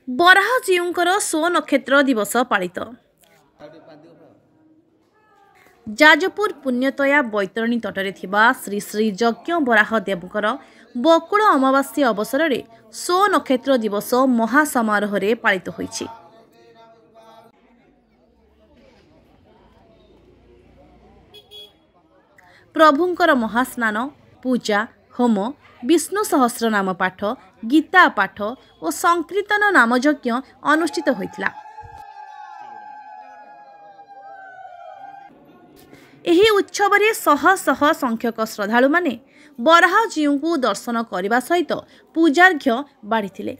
ବରାହଜୀଉଙ୍କର show ନକ୍ଷତ୍ର ଦିବସ ପାଳିତ। ଯାଜପୁର ପୁଣ୍ୟତୟା ବୈତରଣୀ ତଟରେ ଥିବା ଶ୍ରୀ ଶ୍ରୀ ଯଜ୍ଞ ବରାହ ଦେବଙ୍କର ବକୁଳ ଅମାବାସ୍ୟା ଅବସରରେ ସୋ ନକ୍ଷତ୍ର ଦିବସ ମହାସମାରୋହରେ ପାଳିତ ହୋଇଛି। ପ୍ରଭୁଙ୍କର ମହାସ୍ନାନ, ପୂଜା, ହୋମ, ବିଷ୍ଣୁ ସହସ୍ରନାମ ପାଠ, ଗୀତା ପାଠ ଓ ସଂକୀର୍ତ୍ତନ ନାମଯଜ୍ଞ ଅନୁଷ୍ଠିତ ହୋଇଥିଲା। ଏହି ଉତ୍ସବରେ ଶହ ଶହ ସଂଖ୍ୟକ ଶ୍ରଦ୍ଧାଳୁମାନେ ବରାହଜୀଉଙ୍କୁ ଦର୍ଶନ କରିବା ସହିତ ପୂଜାର୍ଘ୍ୟ ବାଢ଼ିଥିଲେ।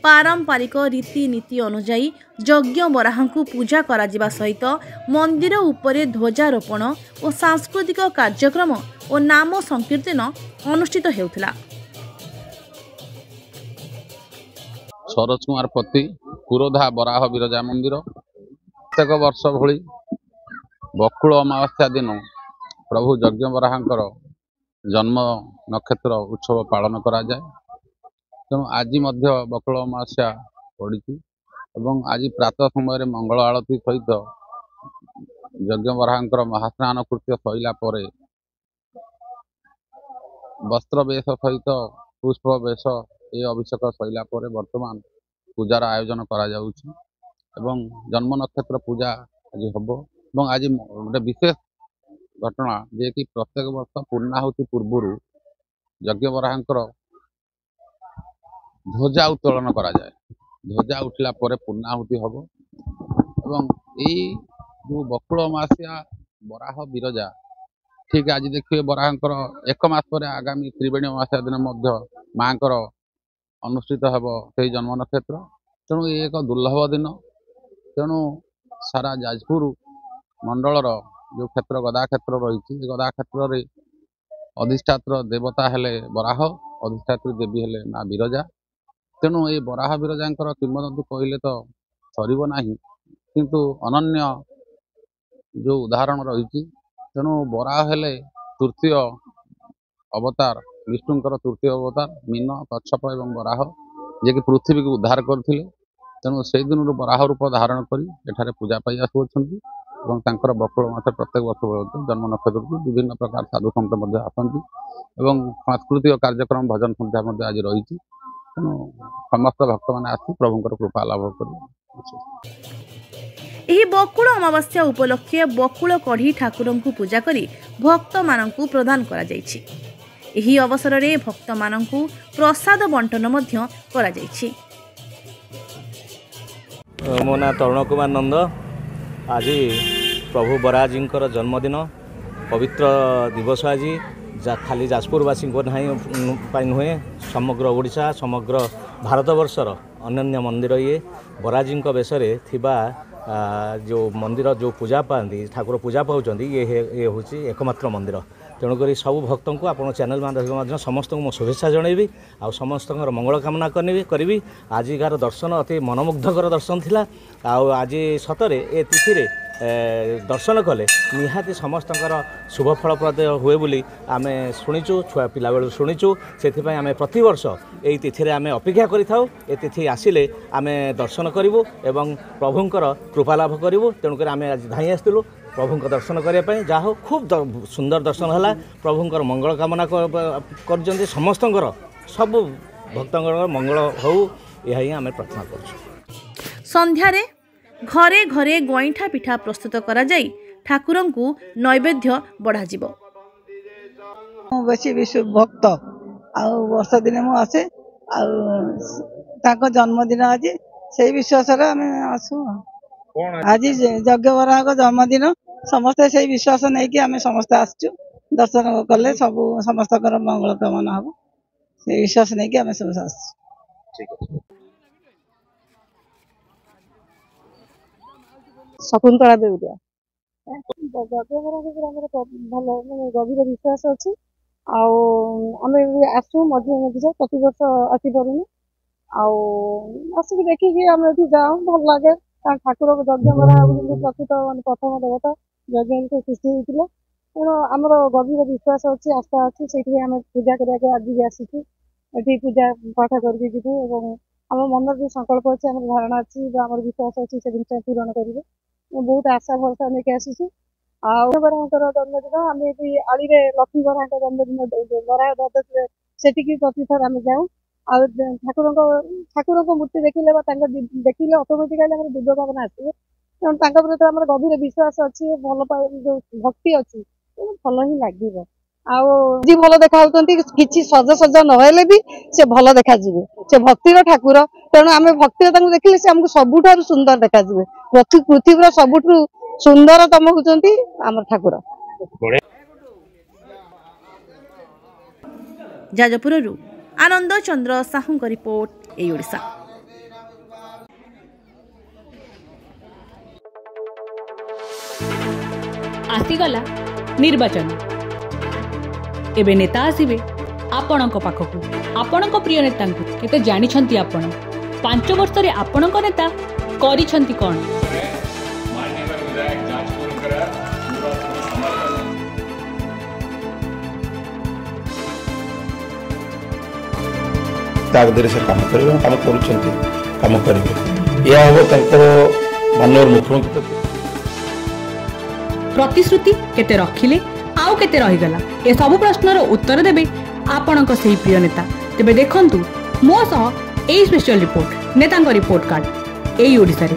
ପାରମ୍ପରିକ ରୀତିନୀତି ଅନୁଯାୟୀ ଯଜ୍ଞ ବରାହଙ୍କୁ ପୂଜା କରାଯିବା ସହିତ ମନ୍ଦିର ଉପରେ ଧ୍ୱଜାରୋପଣ ଓ ସାଂସ୍କୃତିକ କାର୍ଯ୍ୟକ୍ରମ ଓ ନାମ ସଂକୀର୍ତ୍ତନ ଅନୁଷ୍ଠିତ ହେଉଥିଲା। ସରୋଜ କୁମାର ପତି, କୁରୋଧା ବରାହ ବିରଜା ମନ୍ଦିର। ପ୍ରତ୍ୟେକ ବର୍ଷ ଭଳି ବକୁଳ ଅମାବାସ୍ୟା ଦିନ ପ୍ରଭୁ ଯଜ୍ଞ ବରାହଙ୍କର ଜନ୍ମ ନକ୍ଷତ୍ର ଉତ୍ସବ ପାଳନ କରାଯାଏ। ତେଣୁ ଆଜି ମଧ୍ୟ ବକୁଳ ଅମାବାସ୍ୟା ପଡ଼ିଛି ଏବଂ ଆଜି ପ୍ରାତଃ ସମୟରେ ମଙ୍ଗଳ ଆଳତୀ ସହିତ ଯଜ୍ଞ ବରାହଙ୍କର ମହାସ୍ନାନ କୃତ୍ୟ ସରିଲା ପରେ ବସ୍ତ୍ର ବେଶ ସହିତ ପୁଷ୍ପ ବେଶ ଏ ଅଭିଷେକ ସରିଲା ପରେ ବର୍ତ୍ତମାନ ପୂଜାର ଆୟୋଜନ କରାଯାଉଛି ଏବଂ ଜନ୍ମ ନକ୍ଷତ୍ର ପୂଜା ଆଜି ହେବ। ଏବଂ ଆଜି ଗୋଟେ ବିଶେଷ ଘଟଣା ଯିଏକି ପ୍ରତ୍ୟେକ ବର୍ଷ ପୂର୍ଣ୍ଣାହୁତି ପୂର୍ବରୁ ଯଜ୍ଞ ବରାହଙ୍କର ଧ୍ୱଜା ଉତ୍ତୋଳନ କରାଯାଏ। ଧ୍ୱଜା ଉଠିଲା ପରେ ପୂର୍ଣ୍ଣାହୁତି ହେବ ଏବଂ ଏଇ ଯେଉଁ ବକୁଳ ଅମାବାସ୍ୟା ବରାହ ବିରଜା ଠିକ୍ ଆଜି ଦେଖିବେ ବରାହଙ୍କର 1 ମାସ ପରେ ଆଗାମୀ ତ୍ରିବେଣୀ ଅମାବାସ୍ୟା ଦିନ ମଧ୍ୟ ମାଙ୍କର ଅନୁଷ୍ଠିତ ହେବ ସେହି ଜନ୍ମ ନକ୍ଷତ୍ର। ତେଣୁ ଏ ଏକ ଦୁର୍ଲଭ ଦିନ। ତେଣୁ ସାରା ଯାଜପୁର ମଣ୍ଡଳର ଯେଉଁ କ୍ଷେତ୍ର ଗଦା କ୍ଷେତ୍ର ରହିଛି ଏ ଗଦା କ୍ଷେତ୍ରରେ ଅଧିଷ୍ଠାତ୍ର ଦେବତା ହେଲେ ବରାହ, ଅଧିଷ୍ଠାତ୍ରୀ ଦେବୀ ହେଲେ ମା ବିରଜା। ତେଣୁ ଏ ବରାହ ବିରଜାଙ୍କର କିମ୍ବଦନ୍ତୀ କହିଲେ ତ ସରିବ ନାହିଁ, କିନ୍ତୁ ଅନନ୍ୟ ଯେଉଁ ଉଦାହରଣ ରହିଛି। ତେଣୁ ବରାହ ହେଲେ ତୃତୀୟ ଅବତାର, ବିଷ୍ଣୁଙ୍କର ତୃତୀୟ ଅବତାର। ମୀନ, କଚ୍ଛପ ଏବଂ ବରାହ ଯିଏକି ପୃଥିବୀକୁ ଉଦ୍ଧାର କରିଥିଲେ। ତେଣୁ ସେଇ ଦିନରୁ ବରାହ ରୂପ ଧାରଣ କରି ଏଠାରେ ପୂଜା ପାଇ ଆସୁଅଛନ୍ତି ଏବଂ ତାଙ୍କର ବକୁଳ ମାସ ପ୍ରତ୍ୟେକ ବର୍ଷ ଜନ୍ମ ନକ୍ଷତ୍ରକୁ ବିଭିନ୍ନ ପ୍ରକାର ସାଧୁ ସନ୍ଥ ମଧ୍ୟ ଆସନ୍ତି ଏବଂ ସାଂସ୍କୃତିକ କାର୍ଯ୍ୟକ୍ରମ ଭଜନ ସନ୍ଧ୍ୟା ମଧ୍ୟ ଆଜି ରହିଛି। ତେଣୁ ସମସ୍ତ ଭକ୍ତମାନେ ଆସି ପ୍ରଭୁଙ୍କର କୃପା ଲାଭ କରିବେ। ଏହି ବକୁଳ ଅମାବାସ୍ୟା ଉପଲକ୍ଷେ ବକୁଳ କଢ଼ି ଠାକୁରଙ୍କୁ ପୂଜା କରି ଭକ୍ତମାନଙ୍କୁ ପ୍ରଦାନ କରାଯାଇଛି। ଏହି ଅବସରରେ ଭକ୍ତମାନଙ୍କୁ ପ୍ରସାଦ ବଣ୍ଟନ ମଧ୍ୟ କରାଯାଇଛି। ମୋ ନାଁ ତରୁଣ କୁମାର ନନ୍ଦ। ଆଜି ପ୍ରଭୁ ବରାହଜୀଙ୍କର ଜନ୍ମଦିନ, ପବିତ୍ର ଦିବସ। ଆଜି ଖାଲି ଯାଜପୁରବାସୀଙ୍କ ପାଇଁ ନୁହେଁ, ସମଗ୍ର ଓଡ଼ିଶା, ସମଗ୍ର ଭାରତବର୍ଷର ଅନନ୍ୟ ମନ୍ଦିର ଇଏ ବରାହଜୀଙ୍କ ବେଶରେ ଥିବା ଯେଉଁ ମନ୍ଦିର ଯେଉଁ ପୂଜା ପାଆନ୍ତି, ଠାକୁର ପୂଜା ପାଉଛନ୍ତି, ଇଏ ହେଉଛି ଏକମାତ୍ର ମନ୍ଦିର। ତେଣୁକରି ସବୁ ଭକ୍ତଙ୍କୁ ଆପଣ ଚ୍ୟାନେଲ୍ ମାଧ୍ୟମରେ ସମସ୍ତଙ୍କୁ ମୁଁ ଶୁଭେଚ୍ଛା ଜଣାଇବି ଆଉ ସମସ୍ତଙ୍କର ମଙ୍ଗଳ କାମନା କରିବି। ଆଜିକାର ଦର୍ଶନ ଅତି ମନମୁଗ୍ଧକର ଦର୍ଶନ ଥିଲା। ଆଉ ଆଜି ସତରେ ଏ ତିଥିରେ ଦର୍ଶନ କଲେ ନିହାତି ସମସ୍ତଙ୍କର ଶୁଭ ଫଳପ୍ରଦ ହୁଏ ବୋଲି ଆମେ ଶୁଣିଛୁ, ଛୁଆ ପିଲାବେଳୁ ଶୁଣିଛୁ। ସେଥିପାଇଁ ଆମେ ପ୍ରତିବର୍ଷ ଏହି ତିଥିରେ ଆମେ ଅପେକ୍ଷା କରିଥାଉ। ଏ ତିଥି ଆସିଲେ ଆମେ ଦର୍ଶନ କରିବୁ ଏବଂ ପ୍ରଭୁଙ୍କର କୃପା ଲାଭ କରିବୁ। ତେଣୁକରି ଆମେ ଆଜି ଧାଇଁ ଆସିଥିଲୁ ପ୍ରଭୁଙ୍କ ଦର୍ଶନ କରିବା ପାଇଁ। ଯାହା ହଉ ଖୁବ୍ ସୁନ୍ଦର ଦର୍ଶନ ହେଲା। ପ୍ରଭୁଙ୍କର ମଙ୍ଗଳ କାମନା କରିଛନ୍ତି ସମସ୍ତଙ୍କର, ସବୁ ଭକ୍ତଙ୍କର ମଙ୍ଗଳ ହେଉ, ଏହା ହିଁ ଆମେ ପ୍ରାର୍ଥନା କରୁଛୁ। ସନ୍ଧ୍ୟାରେ ଘରେ ଘରେ ଗଇଁଠା ପିଠା ପ୍ରସ୍ତୁତ କରାଯାଇ ଠାକୁରଙ୍କୁ ନୈବେଦ୍ୟ ବଢ଼ାଯିବ। ମୁଁ ବେଶୀ ବିଶ୍ୱ ଭକ୍ତ, ଆଉ ବର୍ଷ ଦିନେ ମୁଁ ଆସେ, ଆଉ ତାଙ୍କ ଜନ୍ମଦିନ ଆଜି, ସେଇ ବିଶ୍ୱାସରେ ଆମେ ଆସୁ। ଆଜି ଯଜ୍ଞ ବରାହଙ୍କ ଜନ୍ମଦିନ, ସମସ୍ତେ ସେଇ ବିଶ୍ୱାସ ନେଇକି ଆମେ ସମସ୍ତେ ଆସିଛୁ। ଦର୍ଶନ କଲେ ସବୁ ସମସ୍ତଙ୍କର ମଙ୍ଗଳ କାମନା ହବ, ସେଇ ବିଶ୍ୱାସ ନେଇକି ଆମେ ସମସ୍ତେ ଆସିଛୁ। ଶକୁନ୍ତଳା ଦେଉରିଆ। ଯଜ୍ଞ ବରାହ ଉପରେ ଆମର ଭଲ ଗଭୀର ବିଶ୍ୱାସ ଅଛି। ଆଉ ଆମେ ଆସୁ ମଝିରେ ମଝିରେ, ପ୍ରତିବର୍ଷ ଆସିପାରୁନି। ଆଉ ଆସିକି ଦେଖିକି ଆମେ ଏଠି ଯାଉ, ଭଲ ଲାଗେ। ଠାକୁର ଯଜ୍ଞ ବରାହ ପ୍ରକୃତ ପ୍ରଥମ ଦେବତା ଯଜ୍ଞ ସୃଷ୍ଟି ହେଇଥିଲା। ତେଣୁ ଆମର ଗଭୀର ବିଶ୍ୱାସ ଅଛି, ଆସ୍ଥା ଅଛି, ସେଇଥିପାଇଁ ଆମେ ପୂଜା କରିବାକୁ ଆଜି ବି ଆସିଛୁ। ଏଠି ପୂଜା ପାଠ କରିକି ଯିବୁ ଏବଂ ଆମ ମନରେ ଯୋଉ ସଂକଳ୍ପ ଅଛି, ଆମର ଧାରଣା ଅଛି ବା ଆମର ବିଶ୍ୱାସ ଅଛି, ସେ ଜିନିଷ ପୂରଣ କରିବୁ। ବହୁତ ଆଶା ଭରସା ନେଇକି ଆସିଛୁ। ଆଉ ବରାଙ୍କର ଜନ୍ମଦିନ ଆମେ ବି ଆଳିରେ ଲକ୍ଷ୍ମୀ ବରାଙ୍କ ଜନ୍ମଦିନ ବରା ଦ୍ୱାଦଶୀରେ ସେଠିକି ପ୍ରତିଥର ଆମେ ଯାଉ। ଆଉ ଠାକୁରଙ୍କ ମୂର୍ତ୍ତି ଦେଖିଲେ ବା ତାଙ୍କ ଦେଖିଲେ ଅଟୋମେଟିକାଲି ଆମର ଦିବ୍ୟ ଭାବନା ଆସିବ। ତେଣୁ ତାଙ୍କ ପ୍ରତି ଆମର ଗଭୀର ବିଶ୍ୱାସ ଅଛି, ଭଲ ପାଇବା ଯୋଉ ଭକ୍ତି ଅଛି, ଭଲ ହିଁ ଲାଗିବ। ଆଉ ଯିଏ ଭଲ ଦେଖାଯାଉଛନ୍ତି, କିଛି ସଜସଜ ନହେଲେ ବି ସେ ଭଲ ଦେଖାଯିବେ। ସେ ଭକ୍ତିର ଠାକୁର, ତେଣୁ ଆମେ ଭକ୍ତିରେ ତାଙ୍କୁ ଦେଖିଲେ ସେ ଆମକୁ ସବୁଠାରୁ ସୁନ୍ଦର ଦେଖାଯିବେ। ପୃଥିବୀର ସବୁଠୁ ସୁନ୍ଦରତମ ହଉଛନ୍ତି ଆମର ଠାକୁର। ଯାଜପୁରରୁ ଆନନ୍ଦ ଚନ୍ଦ୍ର ସାହୁଙ୍କ ରିପୋର୍ଟ, ଏଇ ଓଡ଼ିଶା। आसीगला निर्वाचन एबे नेता आसीबे आपणक पाखकु आपणक प्रिय नेता केते जानिछंती आपण 5 वर्ष रे आपणक नेता करिछंती कोन तागदरे से काम करेंगे, काम करुछंती, काम करेंगे। यह हो तंकर माननीय मुख्यमंत्री प्रतिश्रुति केते रखिले आउ केते रहिगला ए सब प्रश्नर उत्तर देबे आपणक सेही प्रिय नेता। तेबे देखंतु मो सह एई स्पेशल रिपोर्ट नेतांक रिपोर्ट कार्ड एई ओडिसा रे।